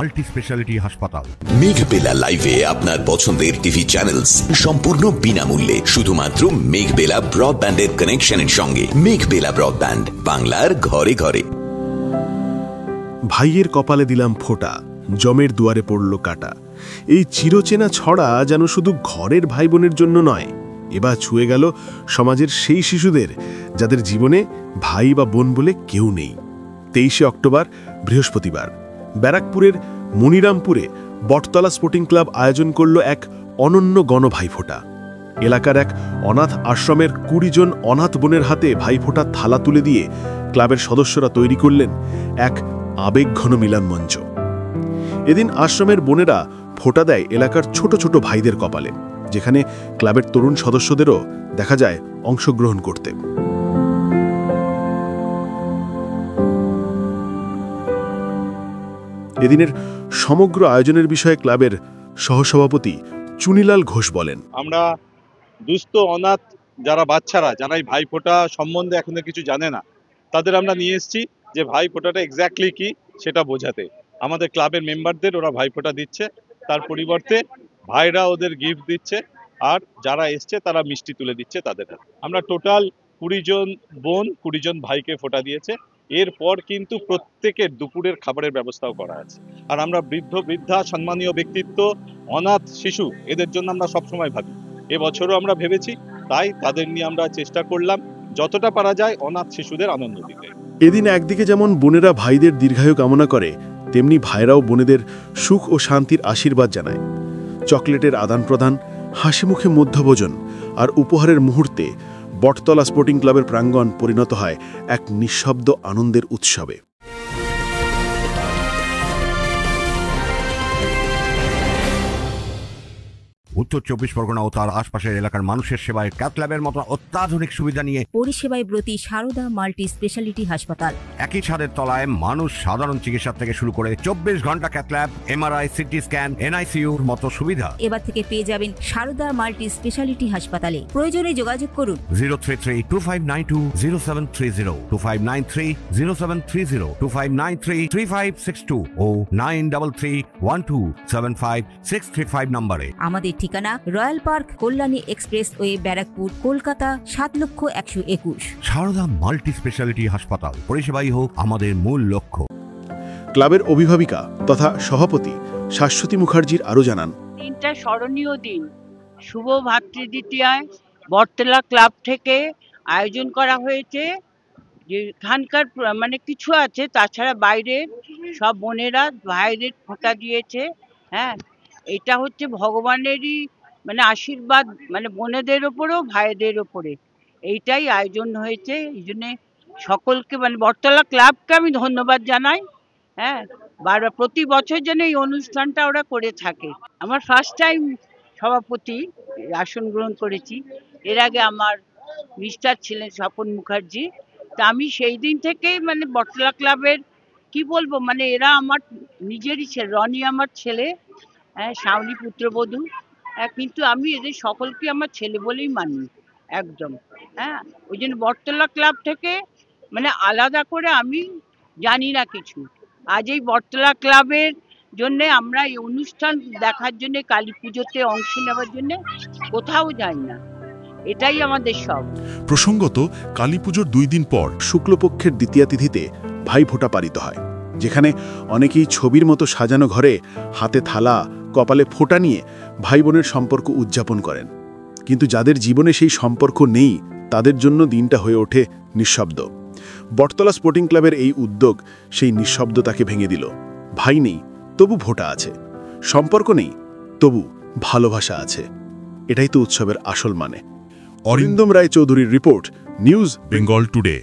Multi speciality হাসপাতাল। মেঘবেলা লাইভে আপনার পছন্দের টিভি চ্যানেলস সম্পূর্ণ বিনামূল্যে, শুধুমাত্র মেঘবেলা ব্রডব্যান্ডের কানেকশনের সঙ্গে। মেঘবেলা ব্রডব্যান্ড, বাংলার ঘরে ঘরে। ভাইয়ের কপালে দিলাম ফোঁটা, জমের দুয়ারে পড়ল কাটা। এই চিরচেনা ছড়া যেন শুধু ঘরের ভাই বোনের জন্য নয়, এবার ছুঁয়ে গেল সমাজের সেই শিশুদের যাদের জীবনে ভাই বা বোন বলে কেউ নেই। 23শে অক্টোবর বৃহস্পতিবার ব্যারাকপুরের মনিরামপুরে বটতলা স্পোর্টিং ক্লাব আয়োজন করল এক অনন্য গণভাইফোঁটা। এলাকার এক অনাথ আশ্রমের 20 জন অনাথ বোনের হাতে ভাইফোঁটা থালা তুলে দিয়ে ক্লাবের সদস্যরা তৈরি করলেন এক আবেগঘন মিলন মঞ্চ। এদিন আশ্রমের বোনেরা ফোঁটা দেয় এলাকার ছোট ছোট ভাইদের কপালে, যেখানে ক্লাবের তরুণ সদস্যদেরও দেখা যায় অংশগ্রহণ করতে। এদিনের সমগ্র আয়োজনের বিষয়ে ক্লাবের সহসভাপতি চুনিলাল ঘোষ বলেন, আমরা দুস্থ অনাথ যারা বাচ্চারা, যারা এই ভাইফোঁটা সম্বন্ধে এখনো কিছু জানে না, তাদের আমরা নিয়ে এসেছি যে ভাইফোঁটাটা এক্স্যাক্টলি কি সেটা বোঝাতে। আমাদের ক্লাবের মেম্বারদের ওরা ভাইফোঁটা দিচ্ছে, তার পরিবর্তে ভাইরা ওদের গিফট দিচ্ছে, আর যারা এসছে তারা মিষ্টি তুলে দিচ্ছে তাদের। আমরা টোটাল 20 জন বোন 20 জন ভাইকে ফোঁটা দিয়েছে। এরপর কিন্তু প্রত্যেকের দুপুরের খাবারের ব্যবস্থাও করা আছে। আর আমরা বৃদ্ধ বৃদ্ধা, সম্মানীয় ব্যক্তিত্ব, অনাথ শিশু, এদের জন্য আমরা সবসময় ভাবি। এবছরও আমরা ভেবেছি, তাই তাদের নিয়ে আমরা চেষ্টা করলাম যতটা পারা যায় অনাথ শিশুদের আনন্দ দিতে। এদিন একদিকে যেমন বোনেরা ভাইদের দীর্ঘায়ু কামনা করে, তেমনি ভাইরাও বোনেদের সুখ ও শান্তির আশীর্বাদ জানায়। চকলেটের আদান প্রদান, হাসি মুখে মধ্যভোজন আর উপহারের মুহূর্তে বটতলা স্পোর্টিং ক্লাবের প্রাঙ্গণ পরিণত হয় এক নিঃশব্দ আনন্দের উৎসবে। উত্তর 24 পরগনা ও তার আশপাশের এলাকার মানুষের সেবায় ক্যাথ ল্যাবের মতো অত্যাধুনিক সুবিধা নিয়ে পরিষেবায় ব্রতী সারদা মাল্টি স্পেশালিটি হাসপাতাল। একই ছাদের তলায় মানুষ সাধারণ চিকিৎসা থেকে শুরু করে 24 ঘন্টা cath lab, MRI, CT scan, এনআইসিইউর মতো সুবিধা এবার থেকে পেয়ে যাবেন সারদা মাল্টি স্পেশালিটি হাসপাতালে। প্রয়োজনে যোগাযোগ করুন 033-2592-0730, 2593-0730, 2593-3562 ও 9331275635 নম্বরে। আমাদের ঠিকানা royal park, Kalyani expressway, Barrackpore, Kolkata 7,01,21। Sarada multi speciality হাসপাতাল, পরিষেবাই হোক আমাদের মূল লক্ষ্য। ক্লাবের অভিভাবিকা তথা সভাপতি শাশ্বতী মুখার্জির আরও জানান, দিনটা স্মরণীয় দিন। শুভ ভাতৃদ্বিতীয়ায় বটতলা ক্লাব থেকে আয়োজন করা হয়েছে। যেখানকার মানে কিছু আছে, তাছাড়া বাইরে সব বোনেরা ভাইদের ফোঁটা দিয়েছে। হ্যাঁ, এটা হচ্ছে ভগবানেরই মানে আশীর্বাদ, মানে বোনেদের ওপরেও ভাইদের ওপরে এইটাই আয়োজন হয়েছে। এই জন্যে সকলকে মানে বটতলা ক্লাবকে আমি ধন্যবাদ জানাই। হ্যাঁ, বারবার প্রতি বছর যেন এই অনুষ্ঠানটা ওরা করে থাকে। আমার ফার্স্ট টাইম সভাপতি আসন গ্রহণ করেছি। এর আগে আমার মিস্টার ছিলেন স্বপন মুখার্জি। তা আমি সেই দিন থেকেই মানে বটতলা ক্লাবের কি বলবো, মানে এরা আমার নিজেরই ছেলে। রনি আমার ছেলে, হ্যাঁ, শাওনি পুত্রবধূ। কিন্তু আমি এদের সকলকে আমার ছেলে বলেই মানি একদম। হ্যাঁ, ওই জন্য বটতলা ক্লাব থেকে মানে আলাদা করে আমি জানি না কিছু। আজ এই বটতলা ক্লাবের জন্যে আমরা এই অনুষ্ঠান দেখার জন্যে, কালী পুজোতে অংশ নেওয়ার জন্যে কোথাও যাই না। এটাই আমাদের সব। প্রসঙ্গত, কালী পুজোর 2 দিন পর শুক্লপক্ষের দ্বিতীয়া তিথিতে ভাইফোঁটা পালিত হয়, যেখানে অনেকেই ছবির মতো সাজানো ঘরে হাতে থালা, কপালে ফোঁটা নিয়ে ভাই বোনের সম্পর্ক উদযাপন করেন। কিন্তু যাদের জীবনে সেই সম্পর্ক নেই, তাদের জন্য দিনটা হয়ে ওঠে নিঃশব্দ। বটতলা স্পোর্টিং ক্লাবের এই উদ্যোগ সেই নিঃশব্দতাকে ভেঙে দিল। ভাই নেই, তবু ফোঁটা আছে। সম্পর্ক নেই, তবু ভালোবাসা আছে। এটাই তো উৎসবের আসল মানে। অরিন্দম রায় চৌধুরীর রিপোর্ট, নিউজ বেঙ্গল টুডে।